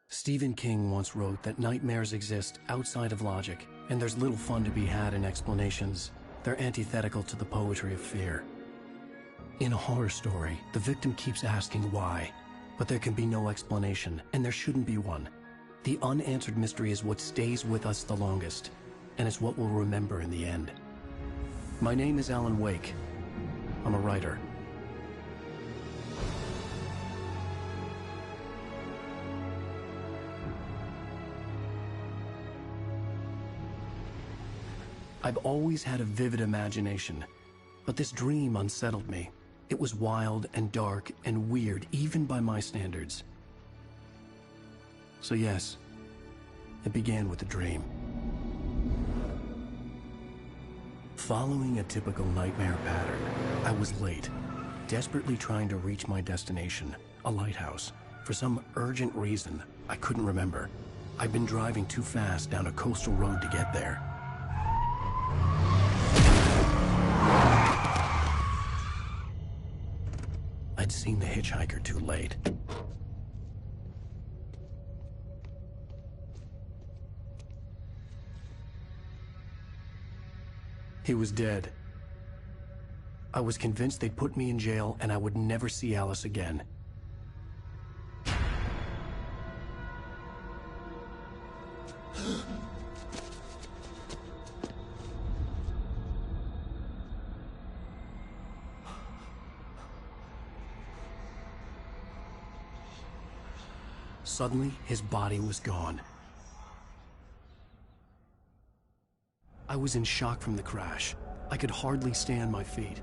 Stephen King once wrote that nightmares exist outside of logic, and there's little fun to be had in explanations. They're antithetical to the poetry of fear. In a horror story, the victim keeps asking why, but there can be no explanation, and there shouldn't be one. The unanswered mystery is what stays with us the longest, and it's what we'll remember in the end. My name is Alan Wake. I'm a writer. I've always had a vivid imagination, but this dream unsettled me. It was wild and dark and weird, even by my standards. So yes, it began with a dream. Following a typical nightmare pattern, I was late, desperately trying to reach my destination, a lighthouse. For some urgent reason, I couldn't remember. I'd been driving too fast down a coastal road to get there. I'd seen the hitchhiker too late. He was dead. I was convinced they'd put me in jail and I would never see Alice again. Suddenly, his body was gone. I was in shock from the crash. I could hardly stay on my feet.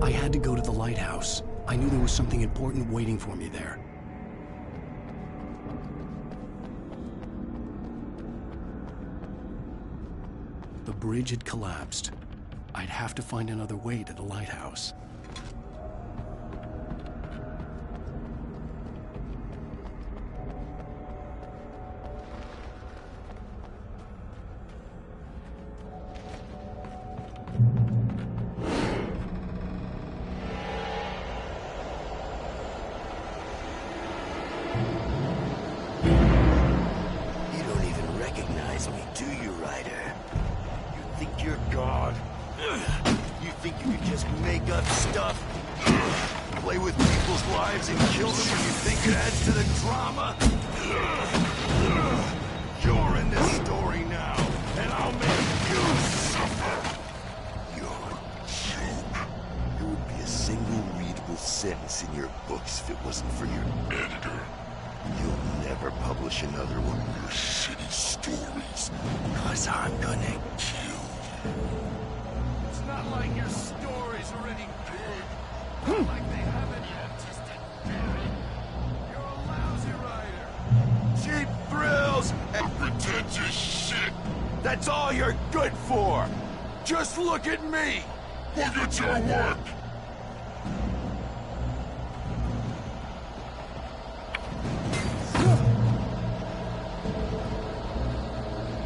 I had to go to the lighthouse. I knew there was something important waiting for me there. The bridge had collapsed. I'd have to find another way to the lighthouse. That's all you're good for! Just look at me! Look at your work!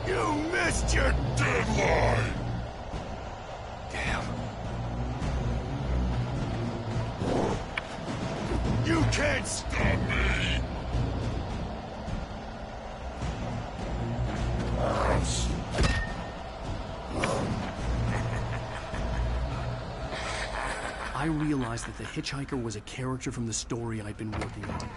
You missed your deadline! Damn. You can't stop me! I realized that the hitchhiker was a character from the story I'd been working on.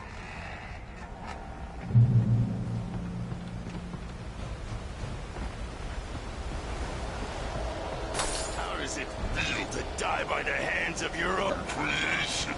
How does it feel to die by the hands of your own creation?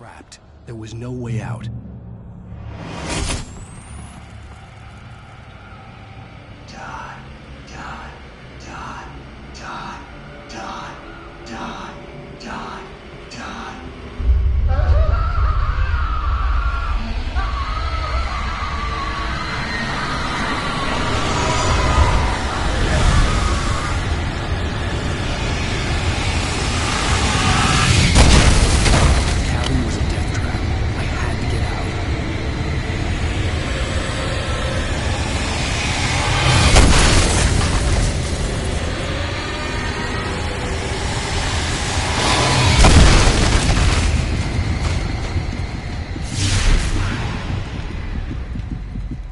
trapped. There was no way out. Die, die, die, die, die, die, die, die. The cabin was a death trap. I had to get out.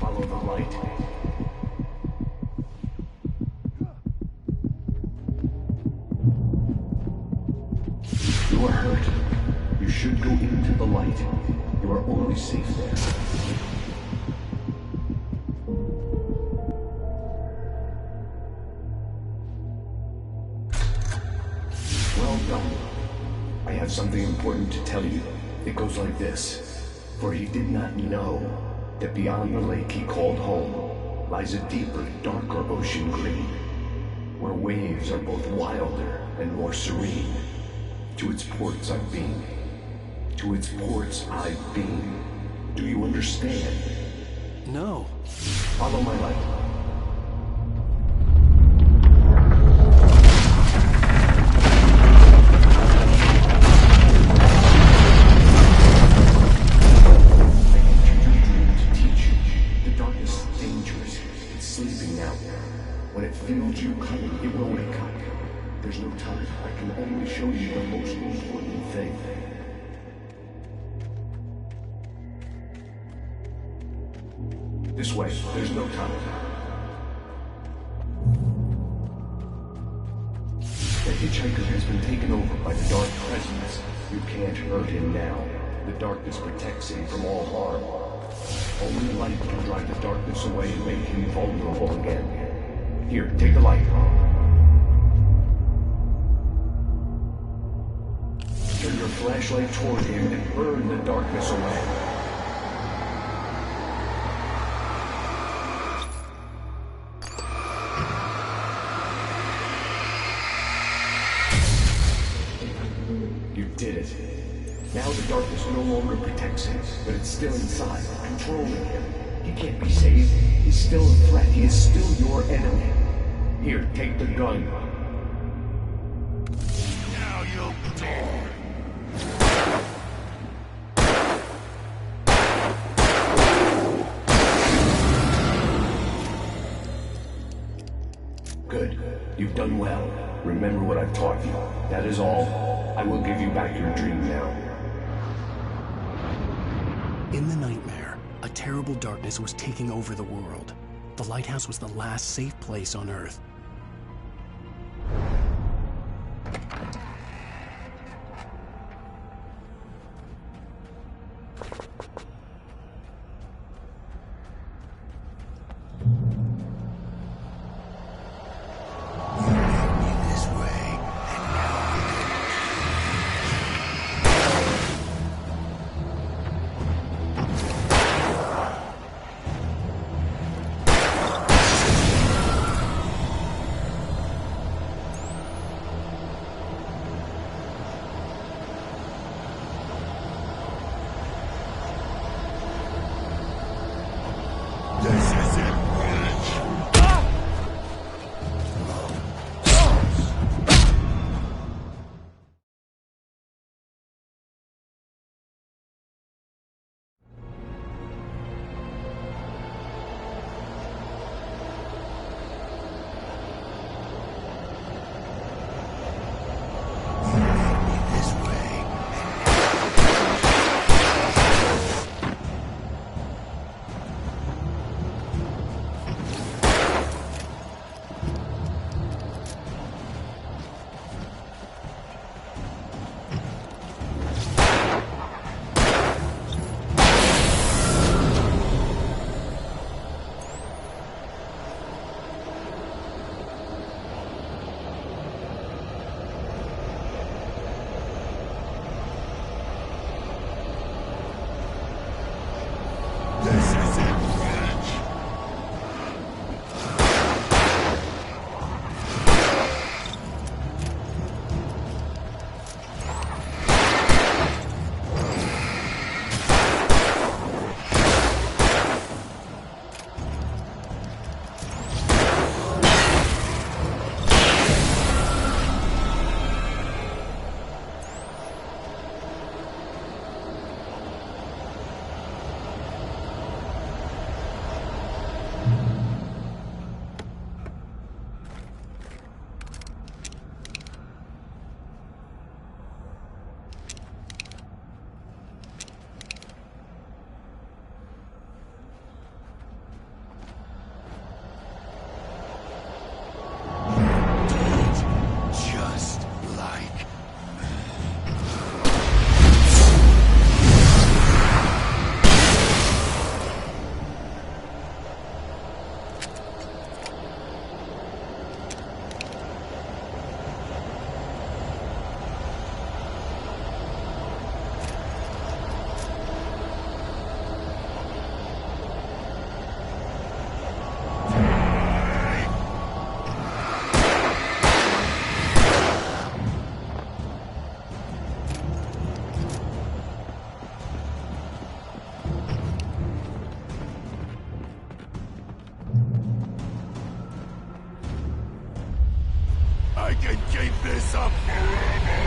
Follow the light. You are hurt. You should go into the light. You are only safe there. Well done. I have something important to tell you. It goes like this. For he did not know that beyond the lake he called home lies a deeper, darker ocean green, where waves are both wilder and more serene. To its ports I've been. To its ports I've been. Do you understand? No. Follow my light. When it feels you coming, it will wake up. There's no time. I can only show you the most important thing. This way. There's no time. The hitchhiker has been taken over by the dark presence. You can't hurt him now. The darkness protects him from all harm. Only light can drive the darkness away and make him vulnerable again. Here, take the light. Turn your flashlight toward him and burn the darkness away. You did it. Now the darkness no longer protects him, but it's still inside, controlling him. He can't be saved. He's still a threat. He is still your enemy. Here, take the gun. Now you'll die. Good. You've done well. Remember what I've taught you. That is all. I will give you back your dream now. In the nightmare, a terrible darkness was taking over the world. The lighthouse was the last safe place on Earth. I can keep this up forever!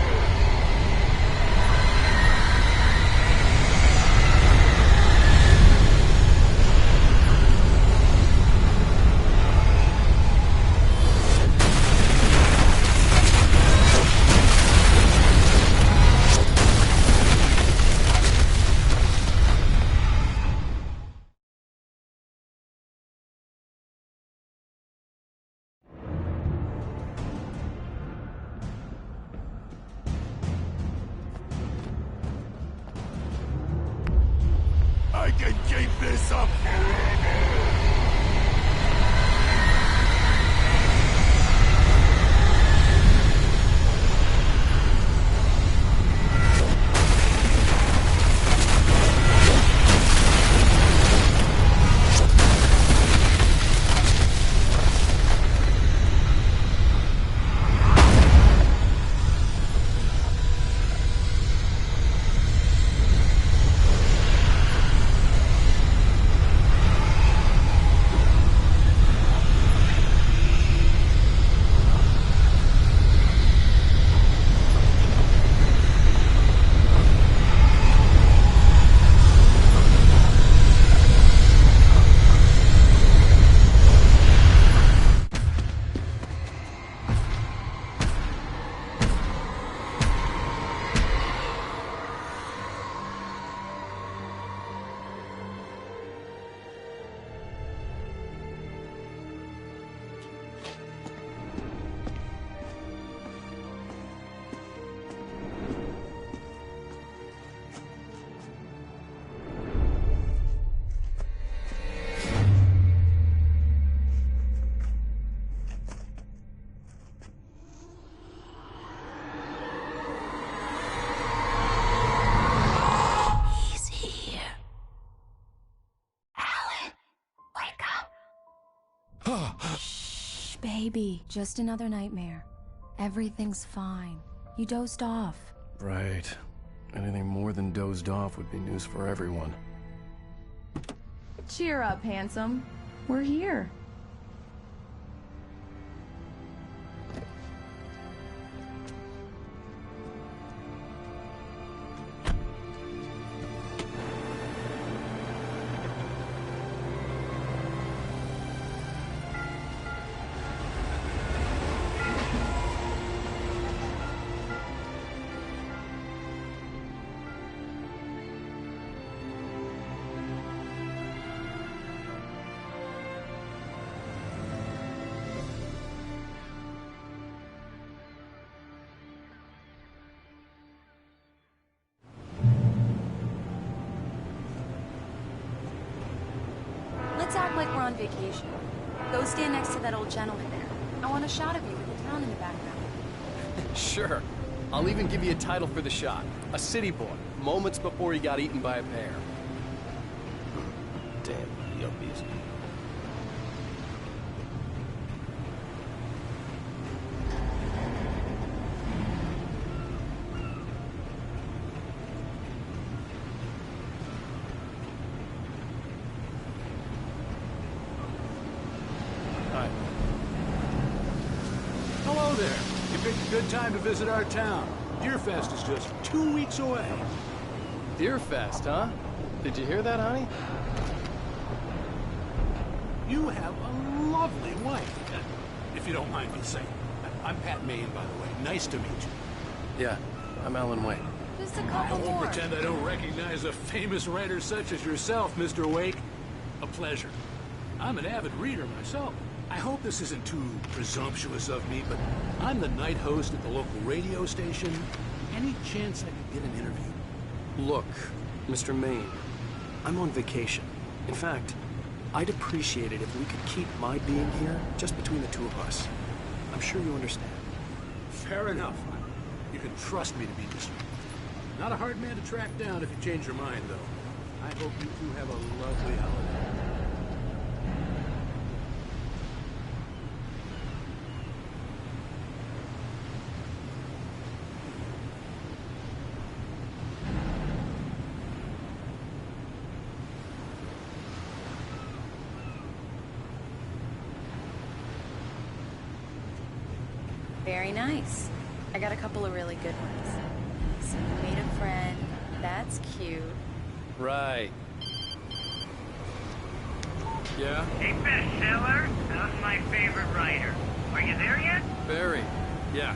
I can keep this up forever! Shh, baby. Just another nightmare. Everything's fine. You dozed off. Right. Anything more than dozed off would be news for everyone. Cheer up, handsome. We're here. Let's act like we're on vacation. Go stand next to that old gentleman there. I want a shot of you with the town in the background. Sure. I'll even give you a title for the shot. A city boy, moments before he got eaten by a bear. Damn, yuppies. Hello there. You picked a good time to visit our town. Deerfest is just 2 weeks away. Deerfest, huh? Did you hear that, honey? You have a lovely wife, if you don't mind me saying. I'm Pat Maine, by the way. Nice to meet you. Yeah, I'm Alan Wake. Just a I couple won't more. pretend I don't recognize a famous writer such as yourself, Mr. Wake. A pleasure. I'm an avid reader myself. I hope this isn't too presumptuous of me, but I'm the night host at the local radio station. Any chance I could get an interview? Look, Mr. Maine, I'm on vacation. In fact, I'd appreciate it if we could keep my being here just between the two of us. I'm sure you understand. Fair enough. You can trust me to be discreet. Not a hard man to track down if you change your mind, though. I hope you two have a lovely holiday. Very nice. I got a couple of really good ones. So you made a friend. That's cute. Right. Yeah? Hey, bestseller. How's my favorite writer? Are you there yet? Barry. Yeah.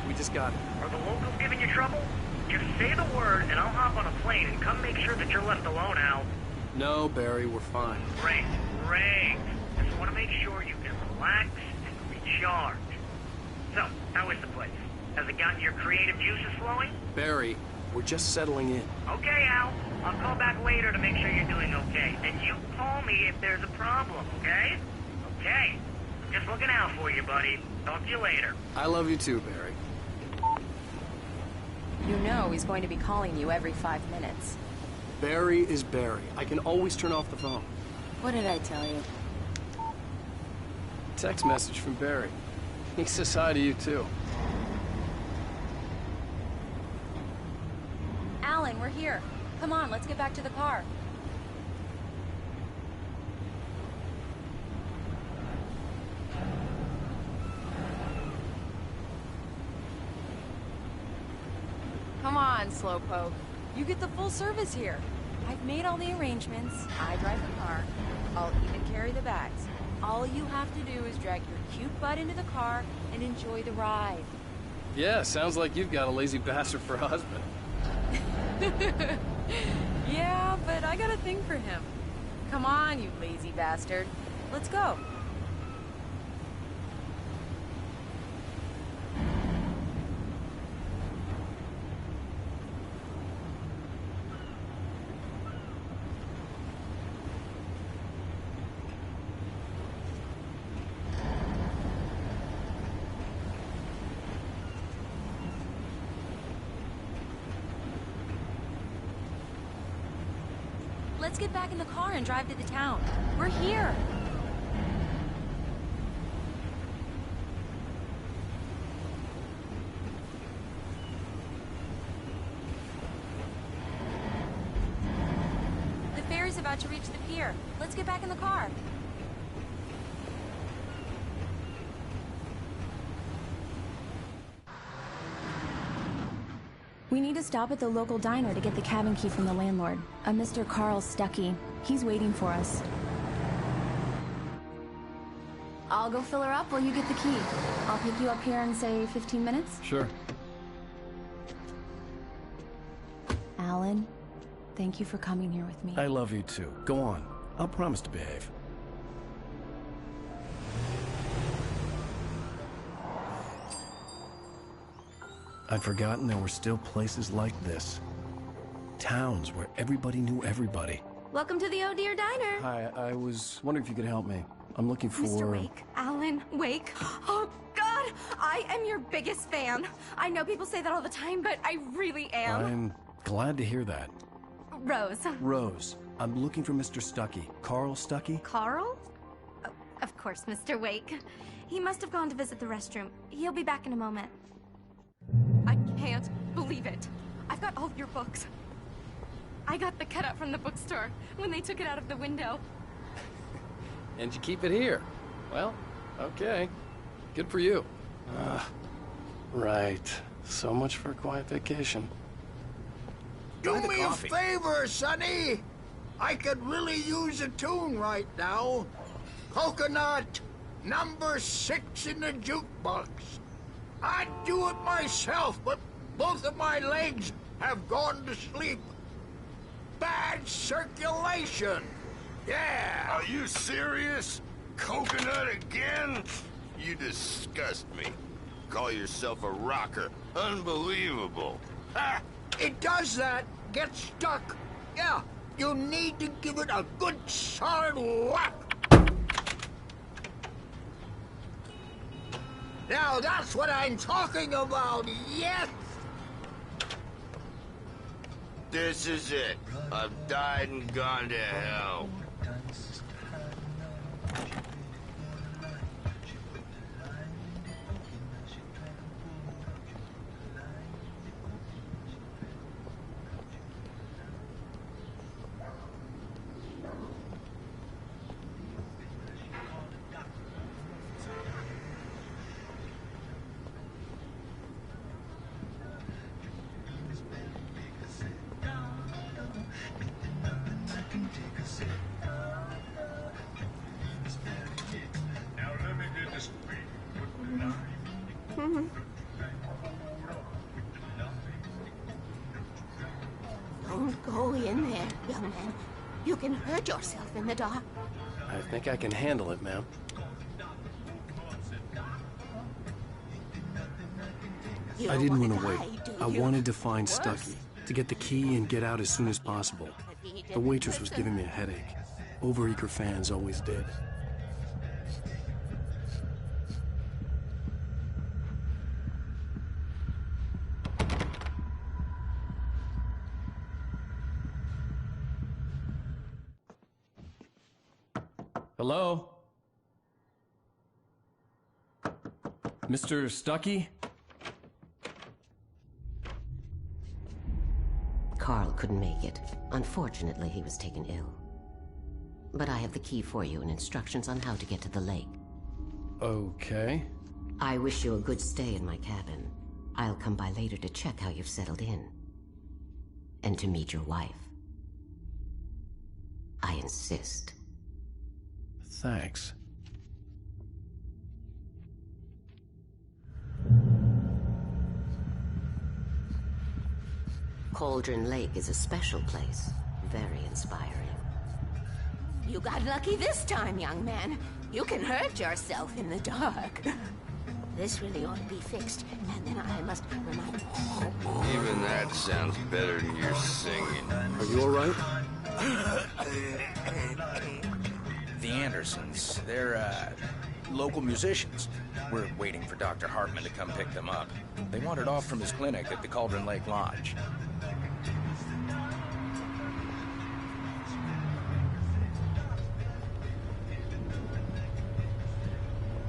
We just got it. Are the locals giving you trouble? Just say the word and I'll hop on a plane and come make sure that you're left alone, Al. No, Barry, we're fine. Great, great. Just want to make sure you can relax and recharge. So, how is the place? Has it gotten your creative juices flowing? Barry, we're just settling in. Okay, Al. I'll call back later to make sure you're doing okay. And you call me if there's a problem, okay? Okay. Just looking out for you, buddy. Talk to you later. I love you too, Barry. You know he's going to be calling you every 5 minutes. Barry is Barry. I can always turn off the phone. What did I tell you? Text message from Barry. He says hi to you too. Alan, we're here. Come on, let's get back to the car. Come on, Slowpoke. You get the full service here. I've made all the arrangements. I drive the car. I'll even carry the bags. All you have to do is drag your cute butt into the car and enjoy the ride. Yeah, sounds like you've got a lazy bastard for a husband. Yeah, but I got a thing for him. Come on, you lazy bastard. Let's go. Let's get back in the car and drive to the town. We're here. The ferry's about to reach the pier. Let's get back in the car. We need to stop at the local diner to get the cabin key from the landlord, a Mr. Carl Stuckey. He's waiting for us. I'll go fill her up while you get the key. I'll pick you up here in, say, 15 minutes? Sure. Alan, thank you for coming here with me. I love you too. Go on. I'll promise to behave. I'd forgotten there were still places like this. Towns where everybody knew everybody. Welcome to the Oh Dear Diner. Hi, I was wondering if you could help me. I'm looking for... Mr. Wake. Alan Wake. Oh, God! I am your biggest fan. I know people say that all the time, but I really am. I'm glad to hear that. Rose. Rose, I'm looking for Mr. Stuckey. Carl Stuckey? Carl? Oh, of course, Mr. Wake. He must have gone to visit the restroom. He'll be back in a moment. I can't believe it. I've got all of your books. I got the cutout from the bookstore when they took it out of the window. And you keep it here. Well, okay. Good for you. Right. So much for a quiet vacation. Do me a favor, Sonny. I could really use a tune right now. Coconut, number 6 in the jukebox. I'd do it myself, but both of my legs have gone to sleep. Bad circulation. Yeah. Are you serious? Coconut again? You disgust me. Call yourself a rocker. Unbelievable. Ha! It does that. Get stuck. Yeah, you need to give it a good solid whack. Now that's what I'm talking about, yes! This is it. I've died and gone to hell. can hurt yourself in the dark. I think I can handle it, ma'am. I didn't want to wait. I wanted to find Stucky, to get the key and get out as soon as possible. The waitress was giving me a headache. Overeager fans always did. Hello? Mr. Stucky? Carl couldn't make it. Unfortunately, he was taken ill. But I have the key for you and instructions on how to get to the lake. Okay. I wish you a good stay in my cabin. I'll come by later to check how you've settled in. And to meet your wife. I insist. Thanks. Cauldron Lake is a special place. Very inspiring. You got lucky this time, young man. You can hurt yourself in the dark. This really ought to be fixed, and then I must remind... Even that sounds better than your singing. Are you all right? The Andersons. They're, local musicians. We're waiting for Dr. Hartman to come pick them up. They wandered off from his clinic at the Cauldron Lake Lodge.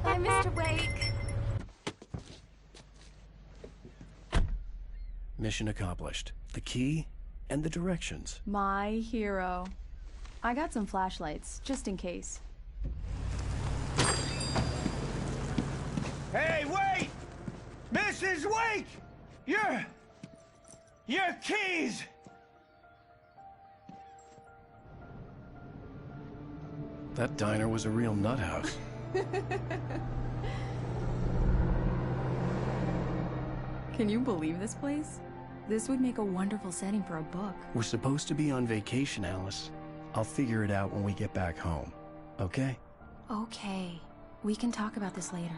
Hi, Mr. Wake. Mission accomplished. The key and the directions. My hero. I got some flashlights, just in case. Hey, wait! Mrs. Wake! Your keys! That diner was a real nut house. Can you believe this place? This would make a wonderful setting for a book. We're supposed to be on vacation, Alice. I'll figure it out when we get back home. Okay? Okay. We can talk about this later.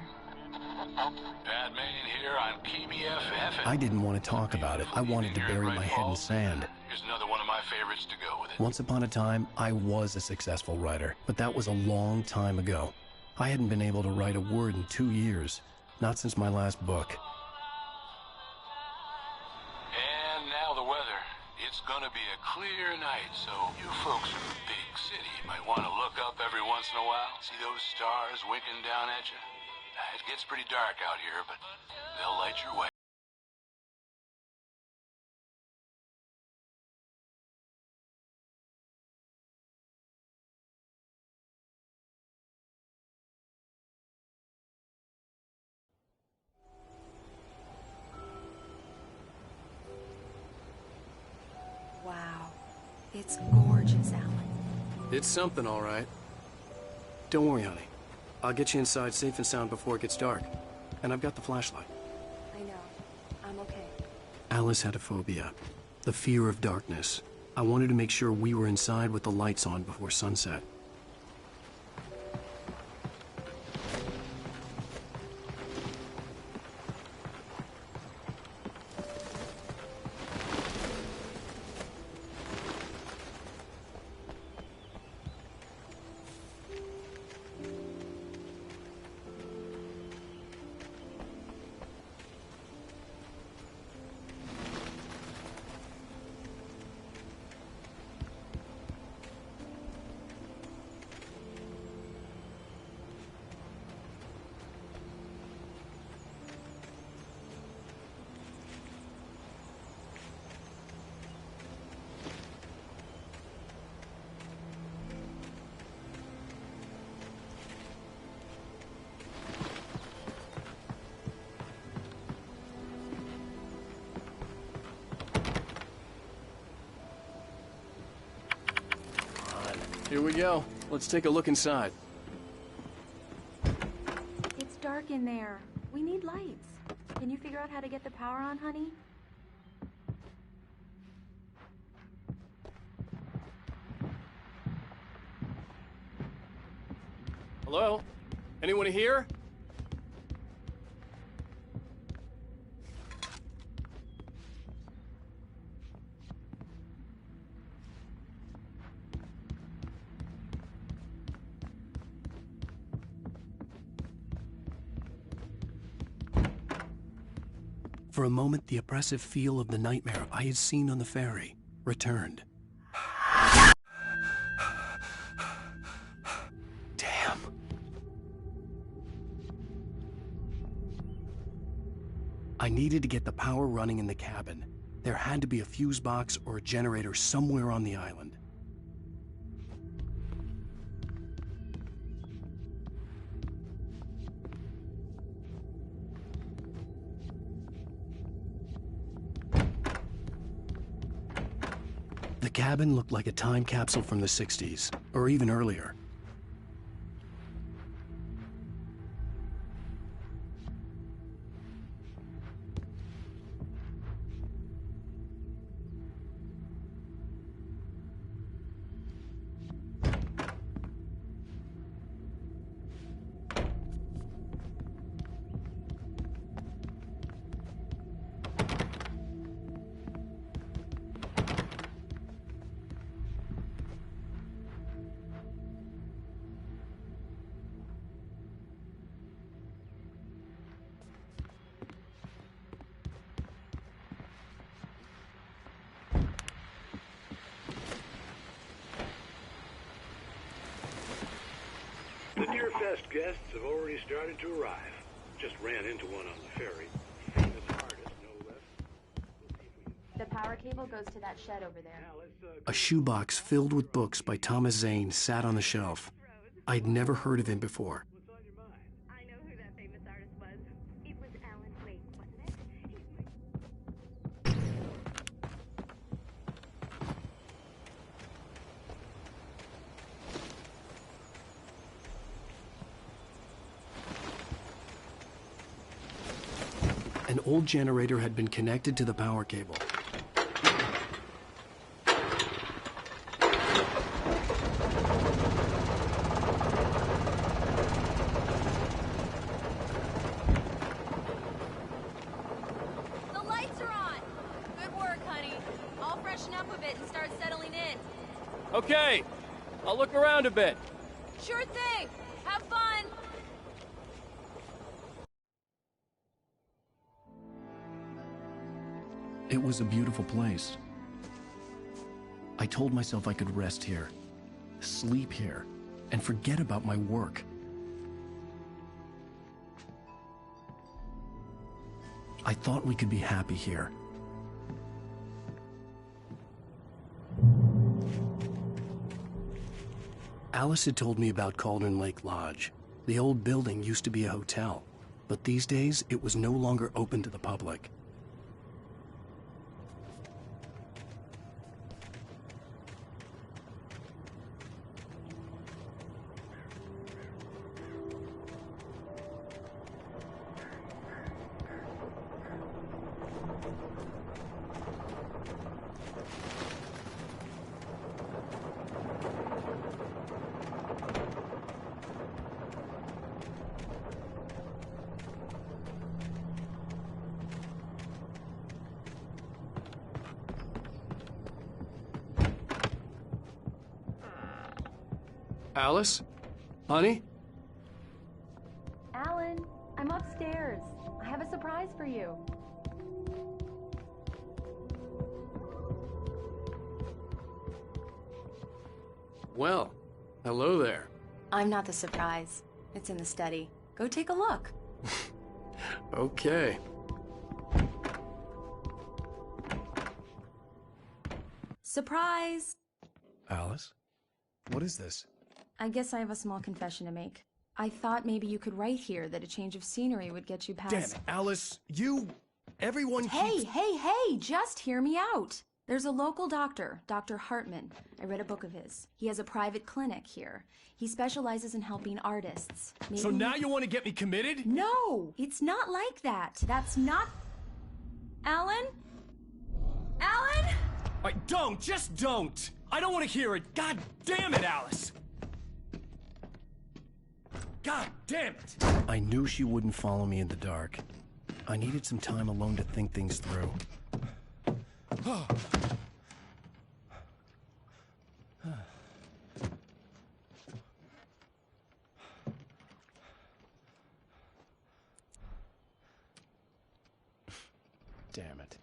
Batman here on KBFF. I didn't want to talk about it. I wanted to bury my head in sand. Here's another one of my favorites to go with it. Once upon a time, I was a successful writer, but that was a long time ago. I hadn't been able to write a word in 2 years. Not since my last book. And now the weather. It's gonna be a clear night, so you folks in the big city might want to look up every once in a while. See those stars winking down at you? It gets pretty dark out here, but they'll light your way. Wow. It's gorgeous, Alan. It's something, all right. Don't worry, honey. I'll get you inside safe and sound before it gets dark. And I've got the flashlight. I know. I'm okay. Alice had a phobia. The fear of darkness. I wanted to make sure we were inside with the lights on before sunset. Here we go. Let's take a look inside. It's dark in there. We need lights. Can you figure out how to get the power on, honey? Hello? Anyone here? For a moment, the oppressive feel of the nightmare I had seen on the ferry returned. Damn. I needed to get the power running in the cabin. There had to be a fuse box or a generator somewhere on the island. The cabin looked like a time capsule from the 60s, or even earlier. The Deerfest guests have already started to arrive. Just ran into one on the ferry. Famous artist, no less. The power cable goes to that shed over there. A shoebox filled with books by Thomas Zane sat on the shelf. I'd never heard of him before. I know who that famous artist was. It was Alan Wake, wasn't it? An old generator had been connected to the power cable. The lights are on! Good work, honey. I'll freshen up a bit and start settling in. Okay, I'll look around a bit. Sure thing! Have fun! It was a beautiful place. I told myself I could rest here, sleep here, and forget about my work. I thought we could be happy here. Alice had told me about Cauldron Lake Lodge. The old building used to be a hotel, but these days it was no longer open to the public. Alice? Honey? Alan, I'm upstairs. I have a surprise for you. Well, hello there. I'm not the surprise. It's in the study. Go take a look. Okay. Surprise! Alice? What is this? I guess I have a small confession to make. I thought maybe you could write here that a change of scenery would get you past... Damn it, Alice, everyone Hey, just hear me out. There's a local doctor, Dr. Hartman. I read a book of his. He has a private clinic here. He specializes in helping artists. Maybe... So now you want to get me committed? No, it's not like that. That's not... Alan? Alan? Just don't! I don't want to hear it! God damn it, Alice! God damn it! I knew she wouldn't follow me in the dark. I needed some time alone to think things through. Damn it.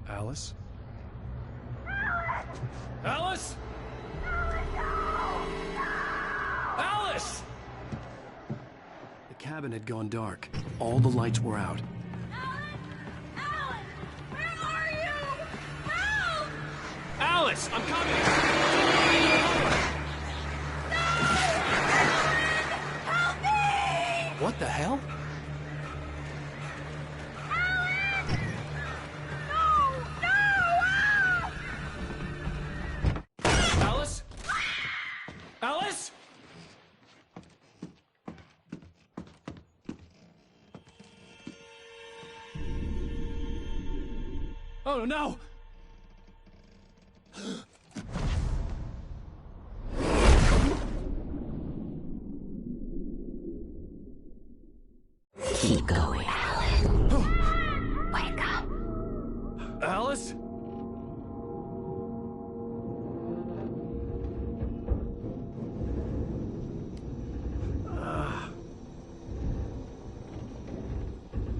Alice? Alice? Alice! The cabin had gone dark. All the lights were out. Alice, I'm coming! Help me! What the hell? Alice? Alice? Oh no! Keep going, Alice. Wake up. Alice?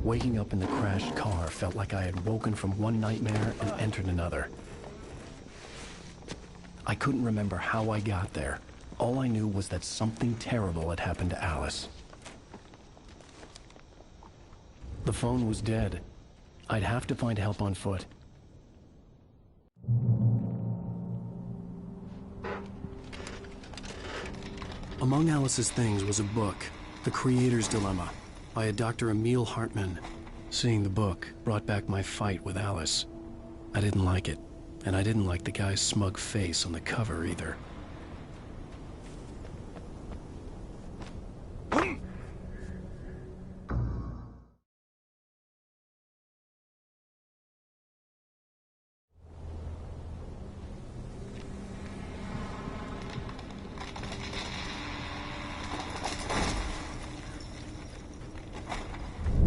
Waking up in the crashed car felt like I had woken from one nightmare and entered another. I couldn't remember how I got there. All I knew was that something terrible had happened to Alice. The phone was dead. I'd have to find help on foot. Among Alice's things was a book, The Creator's Dilemma, by a Dr. Emil Hartman. Seeing the book brought back my fight with Alice. I didn't like it, and I didn't like the guy's smug face on the cover either.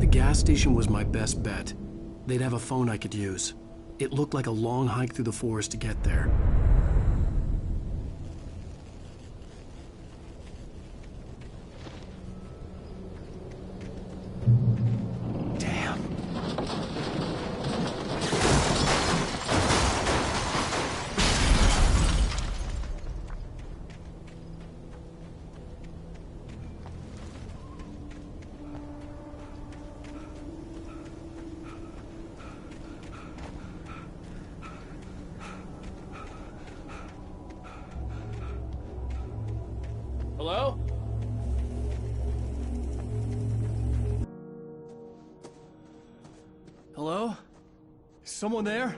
The gas station was my best bet. They'd have a phone I could use. It looked like a long hike through the forest to get there. Damn. Hello? Hello? Is someone there?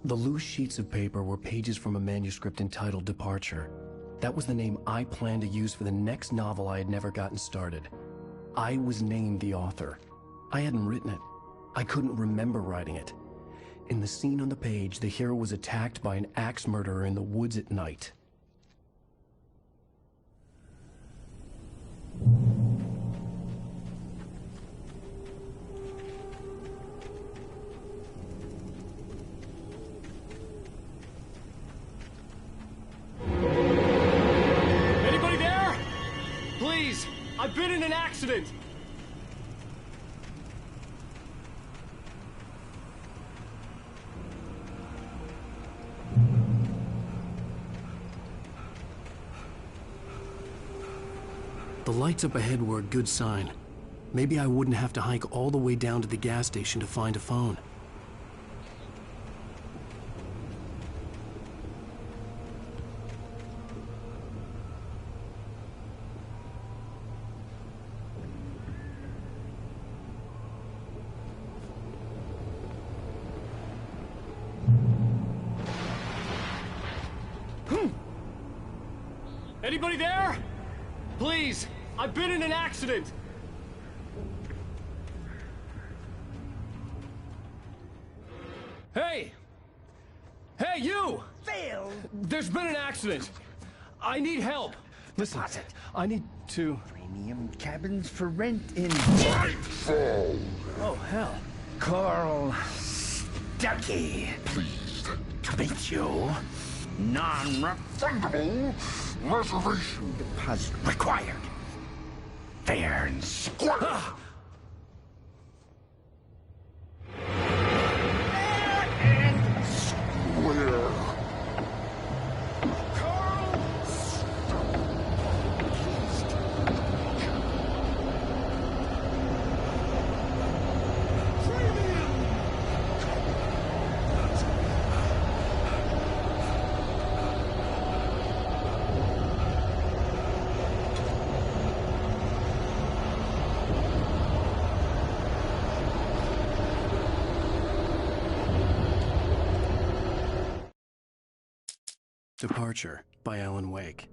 The loose sheets of paper were pages from a manuscript entitled Departure. That was the name I planned to use for the next novel I had never gotten started. I was named the author. I hadn't written it. I couldn't remember writing it. In the scene on the page, the hero was attacked by an axe murderer in the woods at night. Anybody there? Please, I've been in an accident. The lights up ahead were a good sign. Maybe I wouldn't have to hike all the way down to the gas station to find a phone. Anybody there? Please, I've been in an accident! Hey! Hey, you! Phil! There's been an accident! I need help! Listen, I need to... Premium cabins for rent in... Nightfall! Oh, hell. Carl Stuckey. Pleased To meet you. Non-refundable reservation deposit required. Fair and square. Square. Departure by Alan Wake.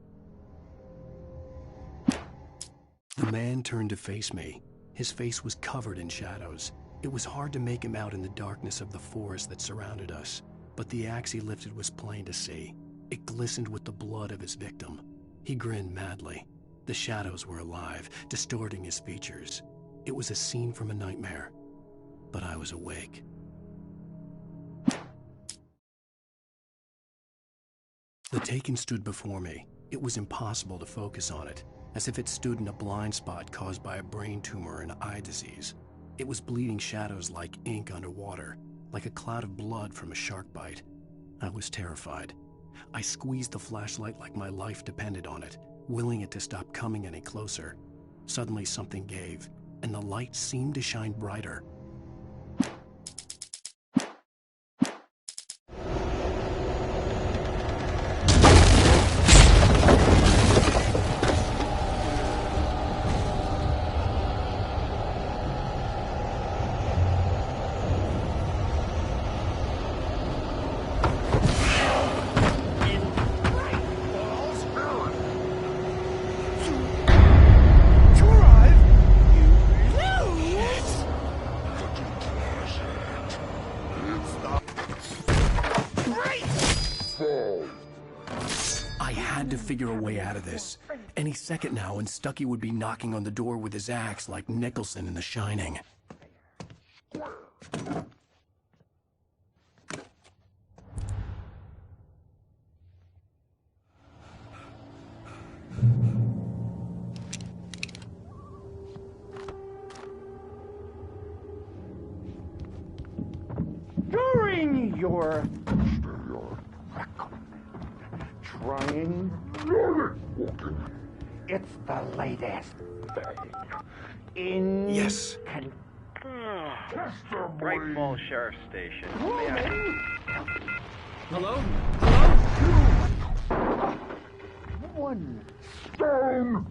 The man turned to face me. His face was covered in shadows. It was hard to make him out in the darkness of the forest that surrounded us, but the axe he lifted was plain to see. It glistened with the blood of his victim. He grinned madly. The shadows were alive, distorting his features. It was a scene from a nightmare, but I was awake. The Taken stood before me. It was impossible to focus on it, as if it stood in a blind spot caused by a brain tumor and eye disease. It was bleeding shadows like ink underwater, like a cloud of blood from a shark bite. I was terrified. I squeezed the flashlight like my life depended on it, willing it to stop coming any closer. Suddenly something gave, and the light seemed to shine brighter. I had to figure a way out of this. Any second now, and Stuckey would be knocking on the door with his axe like Nicholson in The Shining. During your trying, it's the latest thing in... Yes. Bright Falls Sheriff Station. Hello? One stone.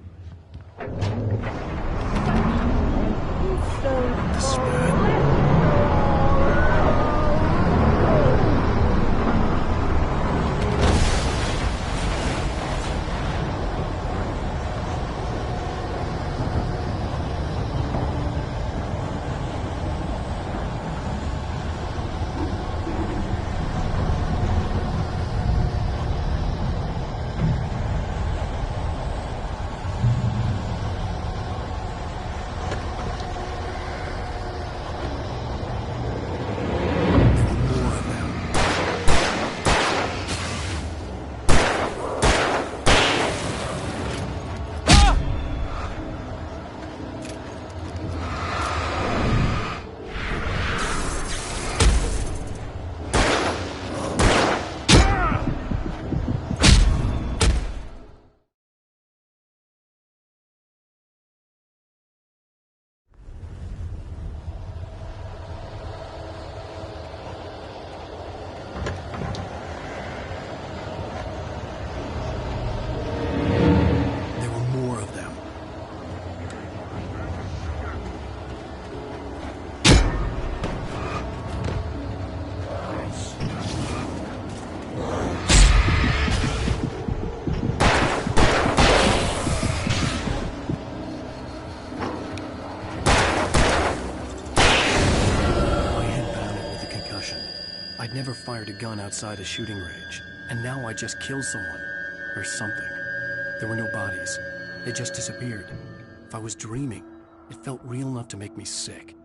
I'd never fired a gun outside a shooting range, and now I just killed someone. Or something. There were no bodies. They just disappeared. If I was dreaming, it felt real enough to make me sick.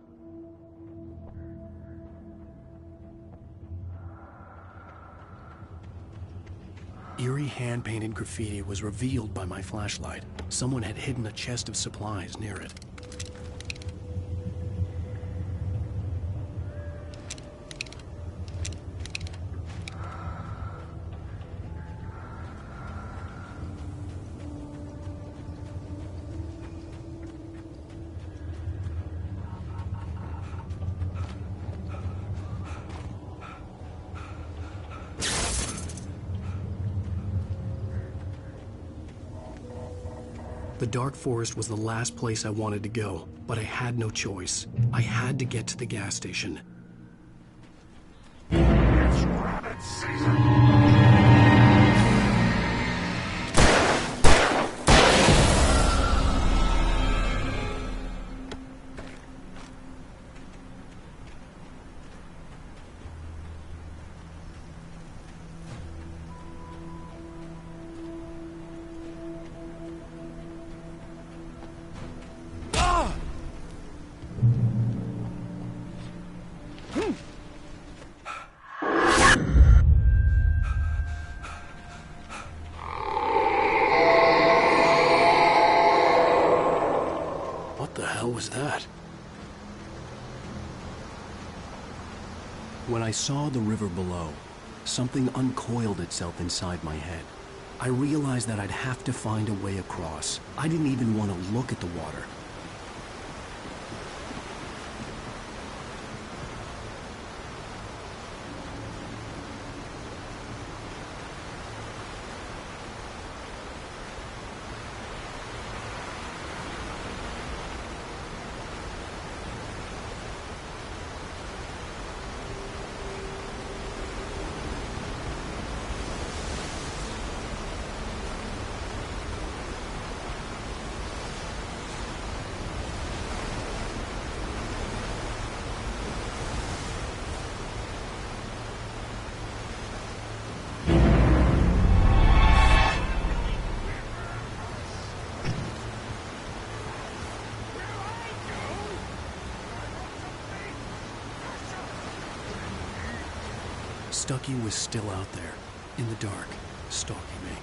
Eerie hand-painted graffiti was revealed by my flashlight. Someone had hidden a chest of supplies near it. The dark forest was the last place I wanted to go, but I had no choice. I had to get to the gas station. It's rabbit season! What was that? When I saw the river below, something uncoiled itself inside my head. I realized that I'd have to find a way across. I didn't even want to look at the water. Stucky was still out there, in the dark, stalking me.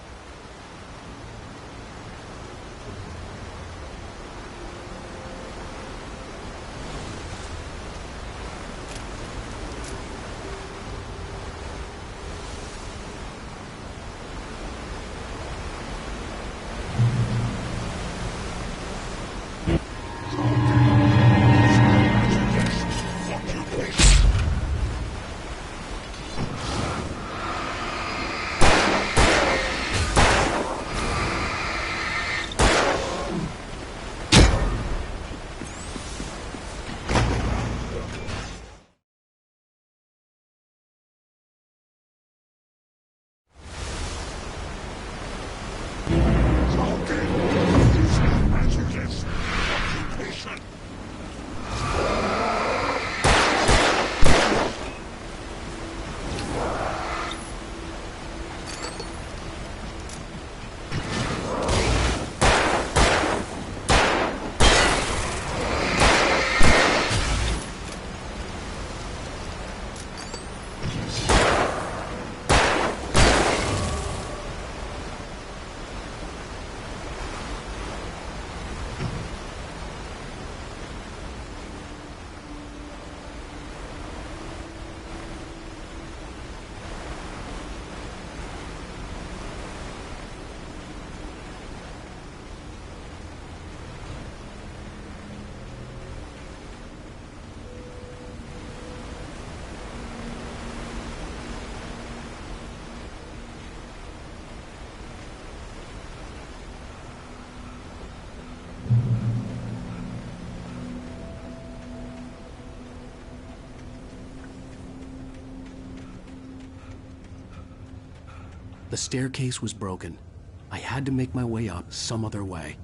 The staircase was broken. I had to make my way up some other way.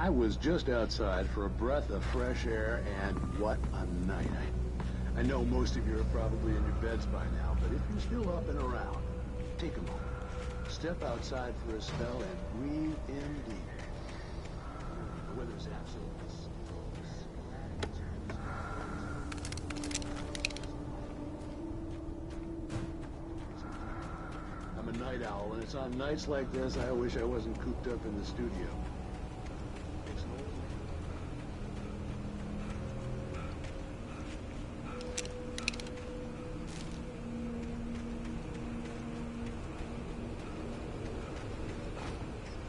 I was just outside for a breath of fresh air, and what a night. I know most of you are probably in your beds by now, but if you're still up and around, take a moment. Step outside for a spell and breathe in deep. The weather's absolutely still. I'm a night owl, and it's on nights like this I wish I wasn't cooped up in the studio.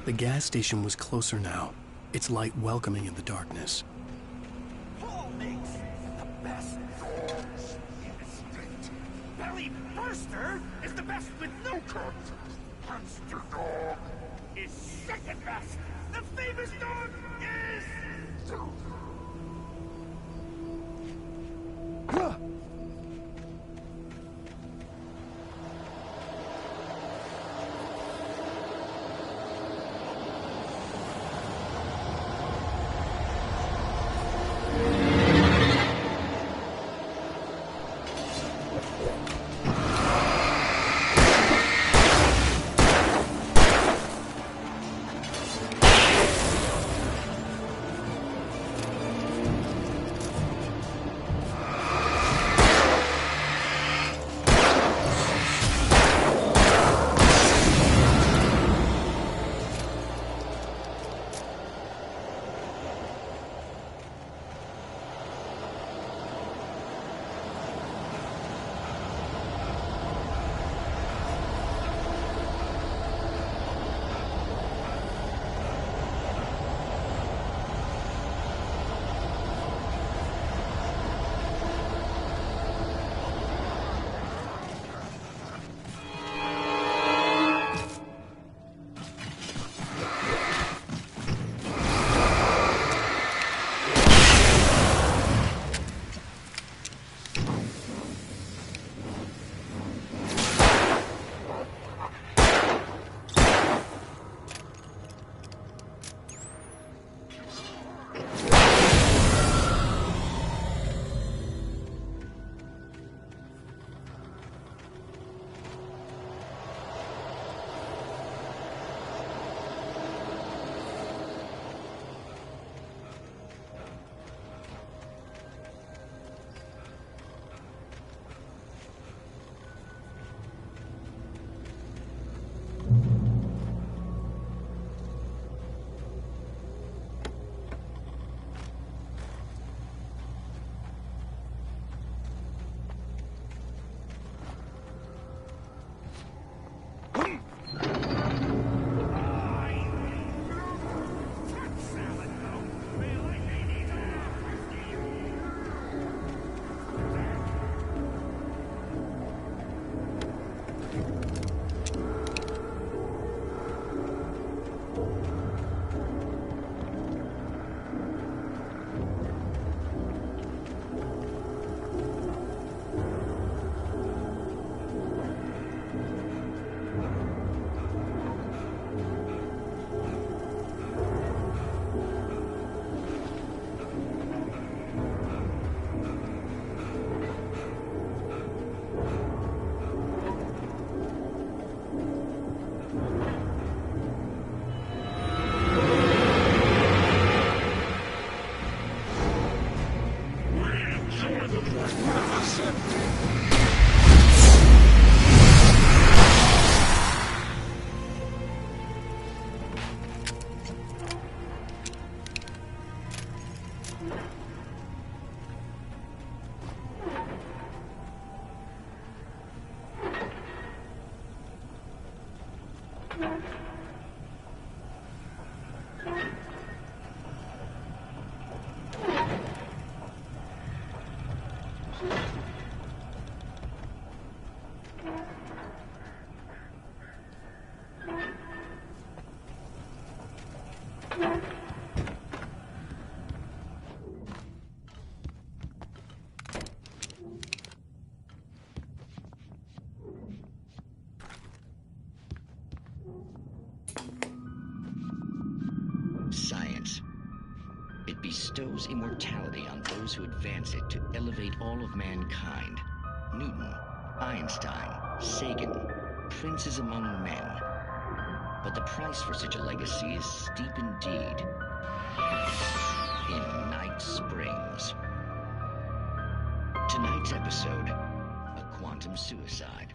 The gas station was closer now, its light welcoming in the darkness. Paul makes the best dogs in the street. Belly Burster is the best with no cut. Monster Dog is second best. The famous dog is... bestows immortality on those who advance it to elevate all of mankind. Newton, Einstein, Sagan, princes among men. But the price for such a legacy is steep indeed. In Night Springs. Tonight's episode, a quantum suicide.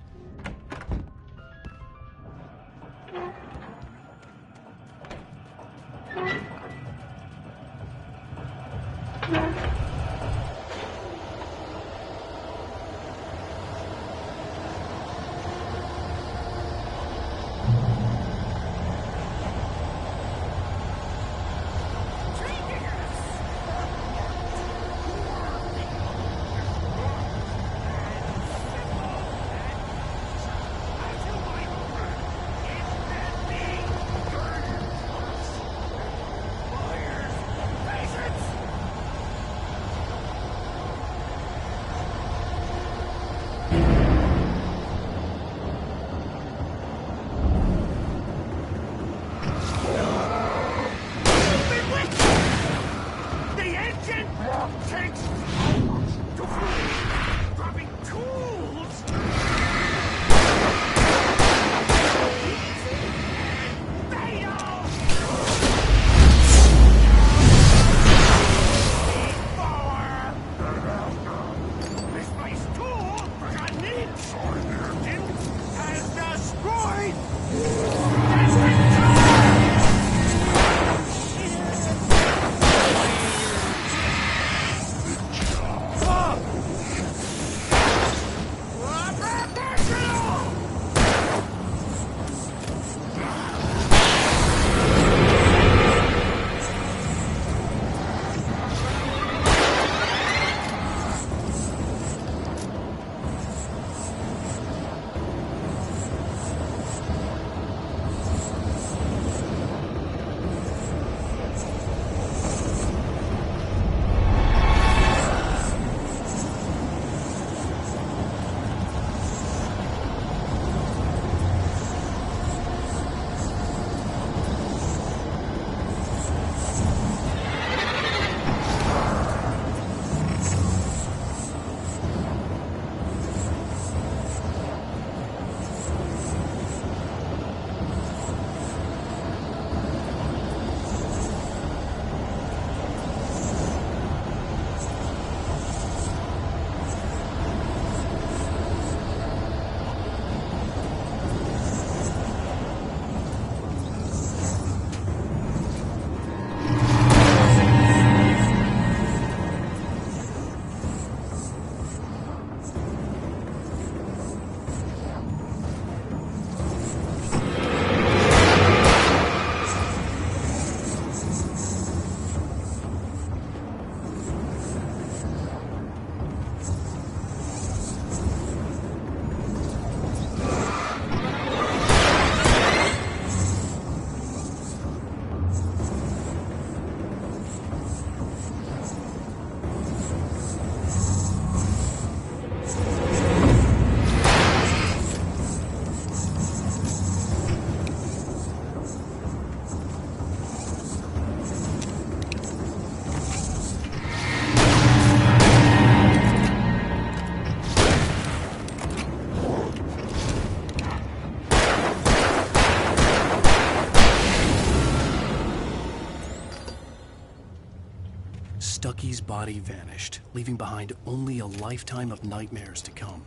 Stucky's body vanished, leaving behind only a lifetime of nightmares to come,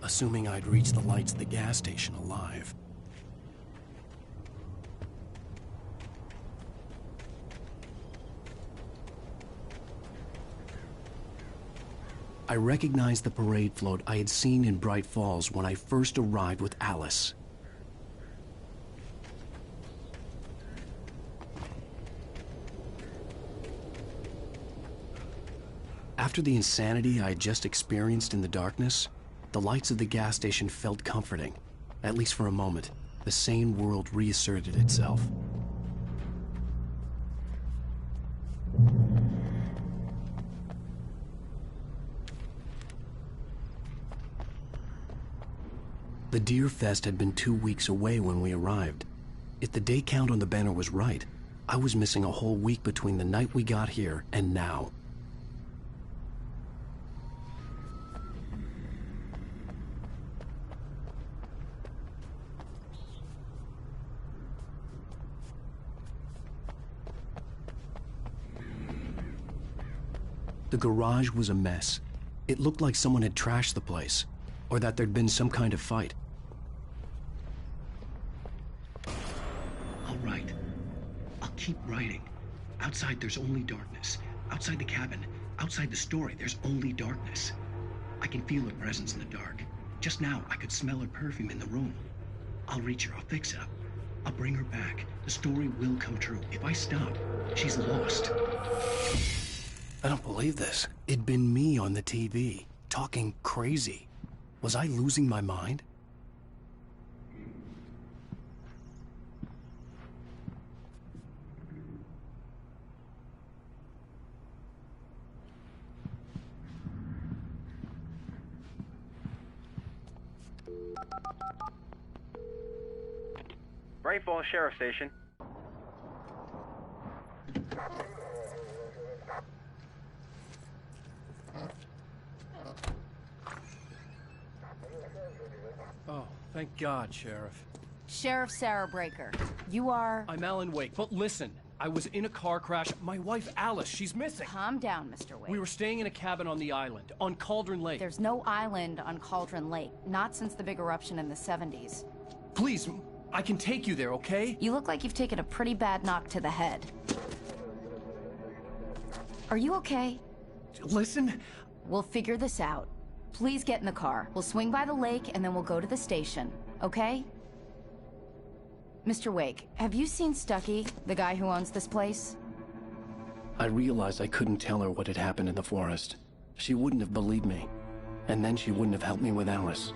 assuming I'd reach the lights of the gas station alive. I recognized the parade float I had seen in Bright Falls when I first arrived with Alice. After the insanity I had just experienced in the darkness, the lights of the gas station felt comforting. At least for a moment, the sane world reasserted itself. The Deer Fest had been 2 weeks away when we arrived. If the day count on the banner was right, I was missing a whole week between the night we got here and now. The garage was a mess. It looked like someone had trashed the place, or that there'd been some kind of fight. I'll write. I'll keep writing. Outside, there's only darkness. Outside the cabin, outside the story, there's only darkness. I can feel her presence in the dark. Just now, I could smell her perfume in the room. I'll reach her, I'll fix it up. I'll bring her back. The story will come true. If I stop, she's lost. I don't believe this. It'd been me on the TV, talking crazy. Was I losing my mind? Bright Falls Sheriff Station. Oh, thank God, Sheriff. Sheriff Sarah Breaker. You are... I'm Alan Wake, but listen. I was in a car crash. My wife, Alice, she's missing. Calm down, Mr. Wake. We were staying in a cabin on the island, on Cauldron Lake. There's no island on Cauldron Lake. Not since the big eruption in the 70s. Please, I can take you there, okay? You look like you've taken a pretty bad knock to the head. Are you okay? Listen. We'll figure this out. Please get in the car. We'll swing by the lake and then we'll go to the station, okay? Mr. Wake, have you seen Stucky, the guy who owns this place? I realized I couldn't tell her what had happened in the forest. She wouldn't have believed me. And then she wouldn't have helped me with Alice.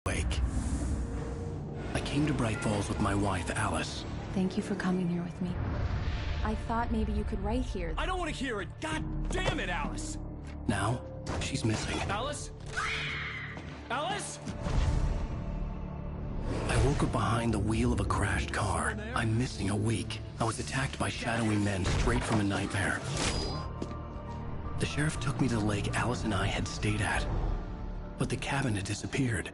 Wake. I came to Bright Falls with my wife, Alice. Thank you for coming here with me. I thought maybe you could write here. I don't want to hear it! God damn it, Alice! Now, she's missing. Alice? Alice? I woke up behind the wheel of a crashed car. I'm missing a week. I was attacked by shadowy men straight from a nightmare. The sheriff took me to the lake Alice and I had stayed at. But the cabin had disappeared.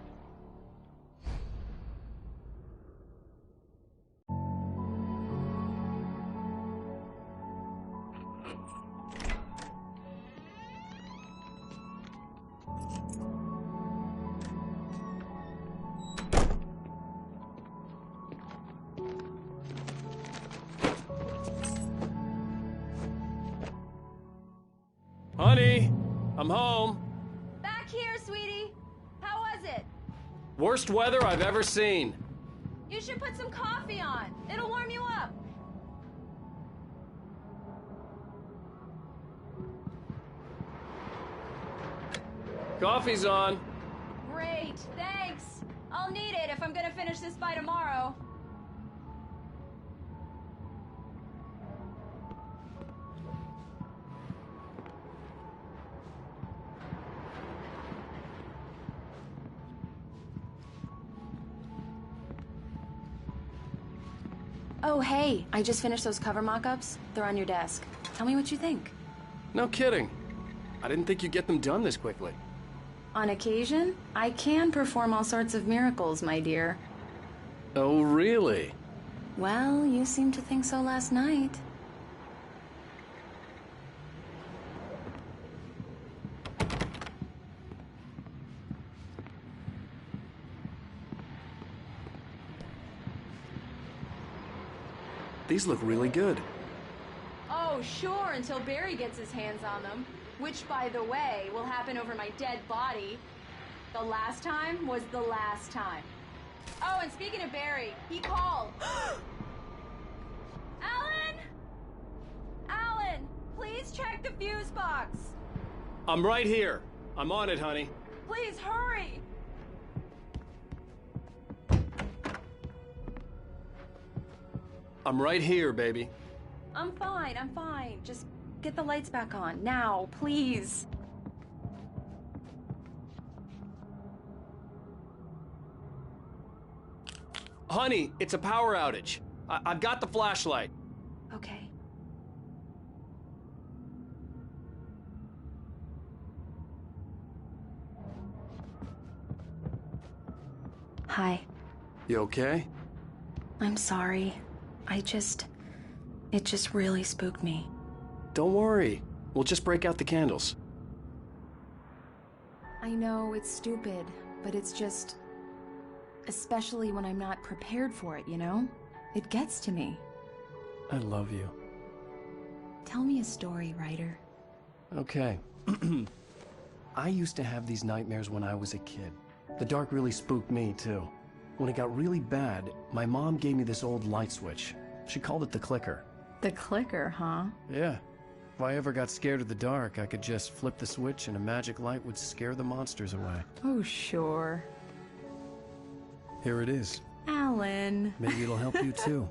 Honey, I'm home. Back here, sweetie. How was it? Worst weather I've ever seen. You should put some coffee on. It'll warm you up. Coffee's on. Great, thanks. I'll need it if I'm gonna finish this by tomorrow. Oh, hey, I just finished those cover mock-ups. They're on your desk. Tell me what you think. No kidding. I didn't think you'd get them done this quickly. On occasion, I can perform all sorts of miracles, my dear. Oh, really? Well, you seemed to think so last night. These look really good. Oh, sure, until Barry gets his hands on them. Which, by the way, will happen over my dead body. The last time was the last time. Oh, and speaking of Barry, he called. Alan! Alan, please check the fuse box. I'm right here. I'm on it, honey. Please hurry. I'm right here, baby. I'm fine, I'm fine. Just get the lights back on. Now, please. Honey, it's a power outage. I've got the flashlight. Okay. Hi. You okay? I'm sorry. It just really spooked me. Don't worry. We'll just break out the candles. I know it's stupid, but it's just... Especially when I'm not prepared for it, you know? It gets to me. I love you. Tell me a story, Ryder. Okay. I used to have these nightmares when I was a kid. The dark really spooked me, too. When it got really bad, my mom gave me this old light switch. She called it the clicker. The clicker, huh? Yeah. If I ever got scared of the dark, I could just flip the switch and a magic light would scare the monsters away. Oh, sure. Here it is. Alan. Maybe it'll help you, too.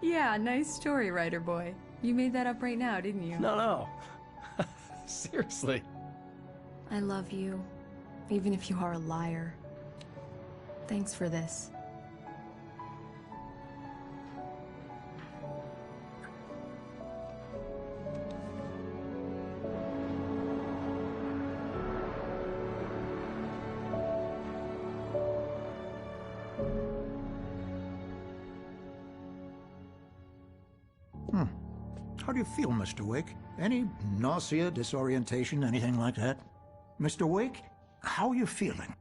Yeah, nice story, Ryder boy. You made that up right now, didn't you? No. Seriously. I love you, even if you are a liar. Thanks for this. How do you feel, Mr. Wake? Any nausea, disorientation, anything like that? Mr. Wake, how are you feeling?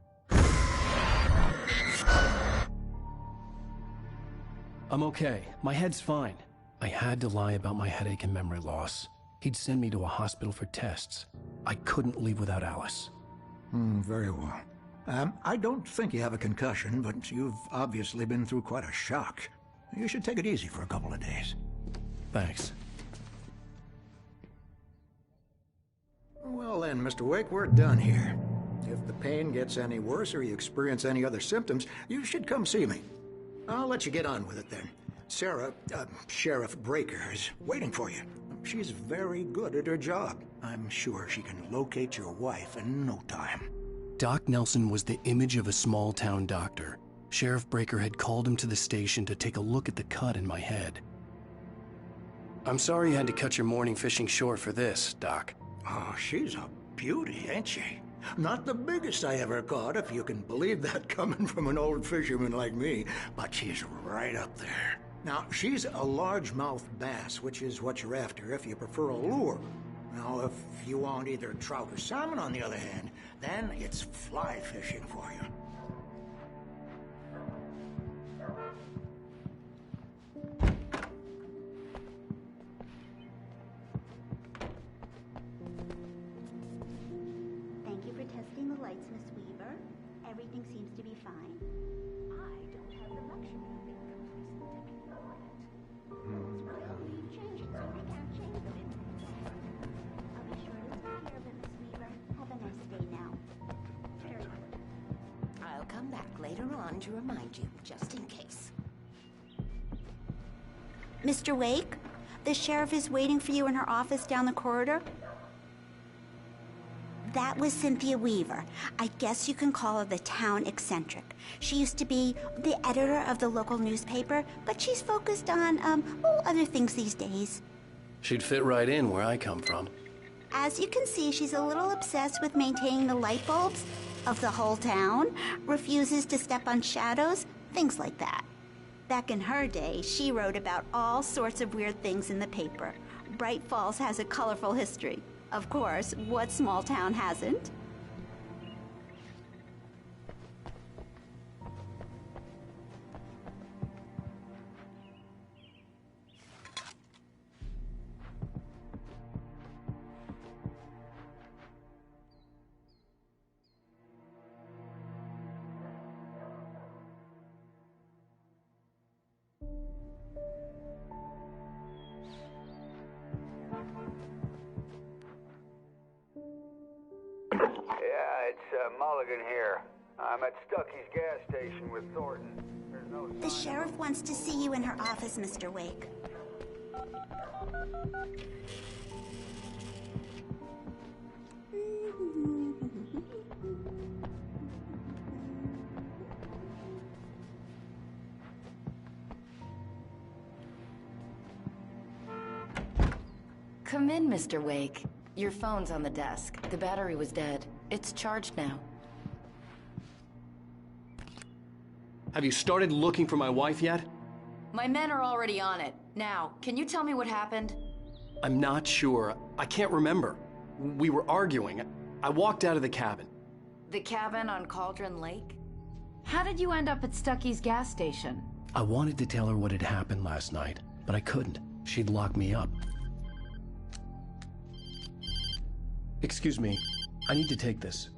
I'm okay. My head's fine. I had to lie about my headache and memory loss. He'd send me to a hospital for tests. I couldn't leave without Alice. Very well. I don't think you have a concussion, but you've obviously been through quite a shock. You should take it easy for a couple of days. Thanks. Well then, Mr. Wake, we're done here. If the pain gets any worse or you experience any other symptoms, you should come see me. I'll let you get on with it then. Sarah, Sheriff Breaker, is waiting for you. She's very good at her job. I'm sure she can locate your wife in no time. Doc Nelson was the image of a small-town doctor. Sheriff Breaker had called him to the station to take a look at the cut in my head. I'm sorry you had to cut your morning fishing short for this, Doc. Oh, she's a beauty, ain't she? Not the biggest I ever caught, if you can believe that coming from an old fisherman like me, but she's right up there. Now, she's a largemouth bass, which is what you're after if you prefer a lure. Now, if you want either trout or salmon, on the other hand, then it's fly fishing for you. Thank you for testing the lights, Miss Weaver. Everything seems to be fine. I don't have the luxury of being complacent technical. That's right. We've changed it so they can't change them. I'll be sure to take care of it, Miss Weaver. Have a nice day now. Very good. I'll come back later on to remind you, just in case. Mr. Wake, the sheriff is waiting for you in her office down the corridor. That was Cynthia Weaver. I guess you can call her the town eccentric. She used to be the editor of the local newspaper, but she's focused on, other things these days. She'd fit right in where I come from. As you can see, she's a little obsessed with maintaining the light bulbs of the whole town, refuses to step on shadows, things like that. Back in her day, she wrote about all sorts of weird things in the paper. Bright Falls has a colorful history. Of course, what small town hasn't? Mulligan here. I'm at Stucky's gas station with Thornton. There's no The sheriff wants to see you in her office, Mr. Wake. Come in, Mr. Wake. Your phone's on the desk. The battery was dead. It's charged now. Have you started looking for my wife yet? My men are already on it. Now, can you tell me what happened? I'm not sure. I can't remember. We were arguing. I walked out of the cabin. The cabin on Cauldron Lake? How did you end up at Stucky's gas station? I wanted to tell her what had happened last night, but I couldn't. She'd lock me up. Excuse me. I need to take this.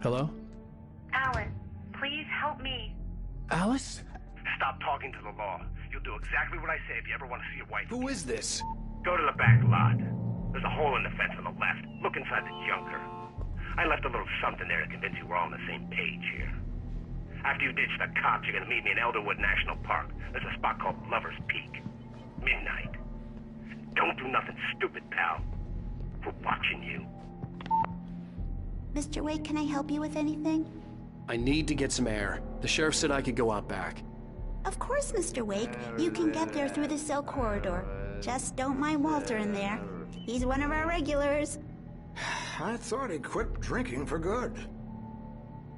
Hello? Alan, please help me. Alice? Stop talking to the law. You'll do exactly what I say if you ever want to see your wife. Who is this? Go to the back lot. There's a hole in the fence on the left. Look inside the junker. I left a little something there to convince you we're all on the same page here. After you ditch the cops, you're gonna meet me in Elderwood National Park. There's a spot called Lover's Peak. Midnight. Don't do nothing stupid, pal. We're watching you. Mr. Wake, can I help you with anything? I need to get some air. The sheriff said I could go out back. Of course, Mr. Wake. You can get there through the cell corridor. Just don't mind Walter in there. He's one of our regulars. I thought he quit drinking for good.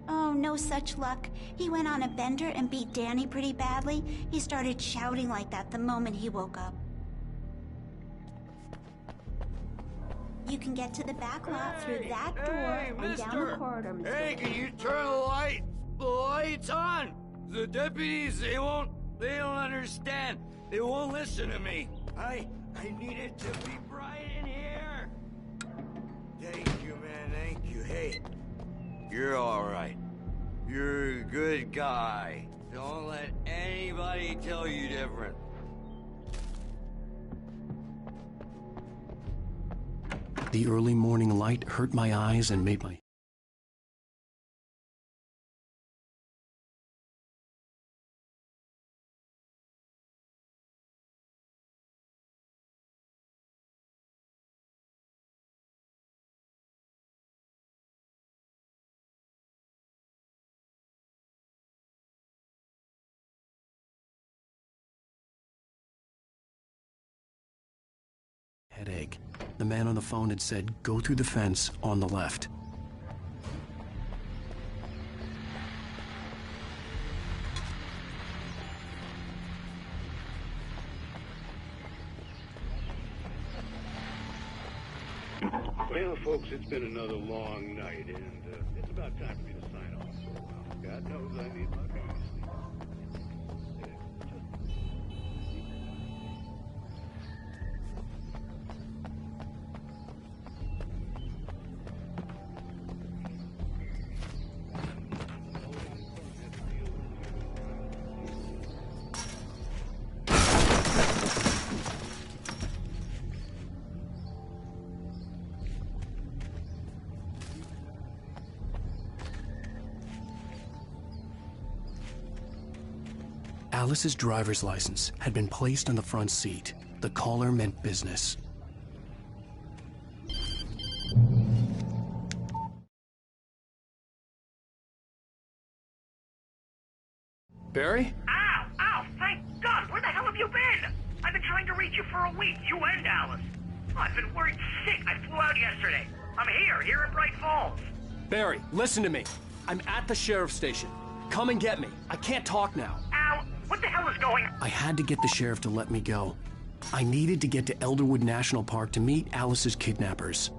Oh, no such luck. He went on a bender and beat Danny pretty badly. He started shouting like that the moment he woke up. You can get to the back lot through that door and down the corridor, Mr. Hey, Wake. can you turn the lights on? The deputies, they don't understand. They won't listen to me. I need it to be bright in here. Thank you, man, thank you. Hey, you're all right. You're a good guy. Don't let anybody tell you different. The early morning light hurt my eyes and made my... headache. The man on the phone had said, go through the fence on the left. Well, folks, it's been another long night, and it's about time for me to sign off for a while. God knows I need my coffee. Alice's driver's license had been placed on the front seat. The caller meant business. Barry? Ow! Ow! Thank God! Where the hell have you been? I've been trying to reach you for a week, you and Alice. Oh, I've been worried sick. I flew out yesterday. I'm here in Bright Falls. Barry, listen to me. I'm at the sheriff's station. come and get me. I can't talk now. Al, what the hell is going on? I had to get the sheriff to let me go. I needed to get to Elderwood National Park to meet Alice's kidnappers.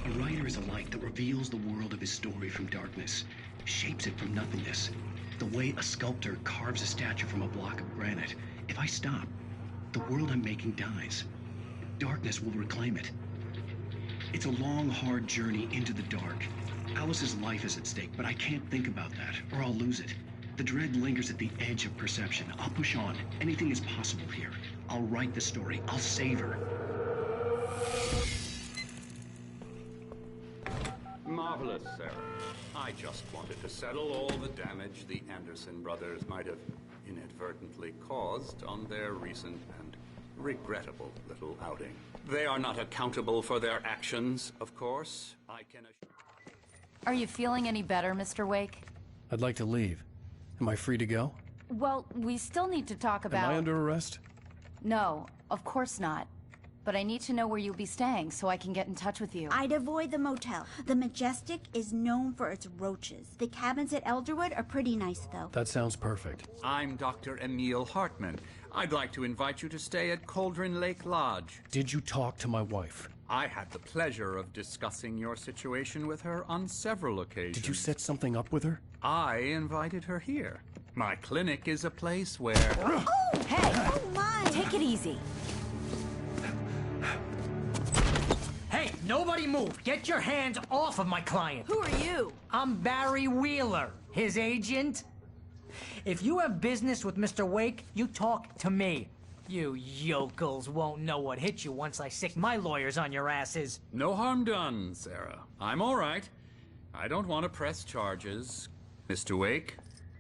A writer is a light that reveals the world of his story from darkness, shapes it from nothingness. The way a sculptor carves a statue from a block of granite. If I stop, the world I'm making dies. Darkness will reclaim it. It's a long, hard journey into the dark. Alice's life is at stake, but I can't think about that, or I'll lose it. The dread lingers at the edge of perception. I'll push on. Anything is possible here. I'll write the story. I'll save her. Marvelous, Sarah. I just wanted to settle all the damage the Anderson brothers might have inadvertently caused on their recent and regrettable little outing. They are not accountable for their actions, of course. I can assure... Are you feeling any better, Mr. Wake? I'd like to leave. Am I free to go? Well, we still need to talk about... Am I under arrest? No, of course not. But I need to know where you'll be staying so I can get in touch with you. I'd avoid the motel. The Majestic is known for its roaches. The cabins at Elderwood are pretty nice, though. That sounds perfect. I'm Dr. Emil Hartman. I'd like to invite you to stay at Cauldron Lake Lodge. Did you talk to my wife? I had the pleasure of discussing your situation with her on several occasions. Did you set something up with her? I invited her here. My clinic is a place where... Oh! Hey! Oh, my! Take it easy. Hey, nobody move! Get your hands off of my client! Who are you? I'm Barry Wheeler, his agent. If you have business with Mr. Wake, you talk to me. You yokels won't know what hit you once I sick my lawyers on your asses. No harm done, Sarah. I'm all right. I don't want to press charges. Mr. Wake,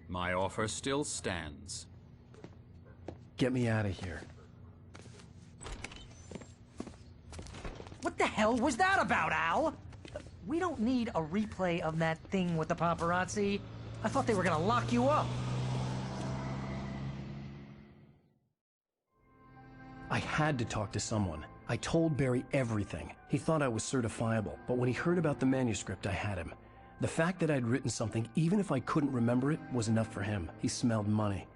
my offer still stands. Get me out of here. What the hell was that about, Al? We don't need a replay of that thing with the paparazzi. I thought they were gonna lock you up. I had to talk to someone. I told Barry everything. He thought I was certifiable, but when he heard about the manuscript, I had him. The fact that I'd written something, even if I couldn't remember it, was enough for him. He smelled money.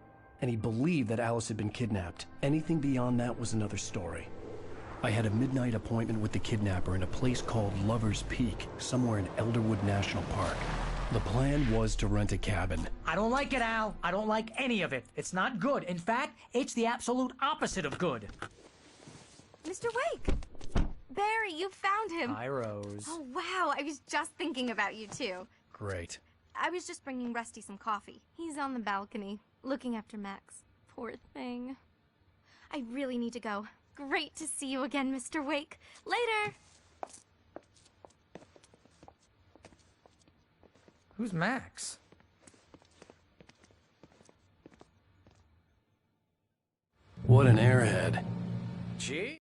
And he believed that Alice had been kidnapped. Anything beyond that was another story. I had a midnight appointment with the kidnapper in a place called Lover's Peak, somewhere in Elderwood National Park. The plan was to rent a cabin. I don't like it, Al. I don't like any of it. It's not good. In fact, it's the absolute opposite of good. Mr. Wake! Barry, you found him! Hi, Rose. Oh, wow. I was just thinking about you, too. Great. I was just bringing Rusty some coffee. He's on the balcony, looking after Max. Poor thing. I really need to go. Great to see you again, Mr. Wake. Later! Who's Max? What an airhead. Jeez,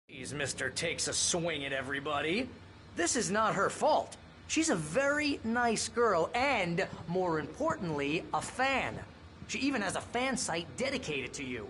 Mr. Takes a swing at everybody. This is not her fault. She's a very nice girl and, more importantly, a fan. She even has a fan site dedicated to you.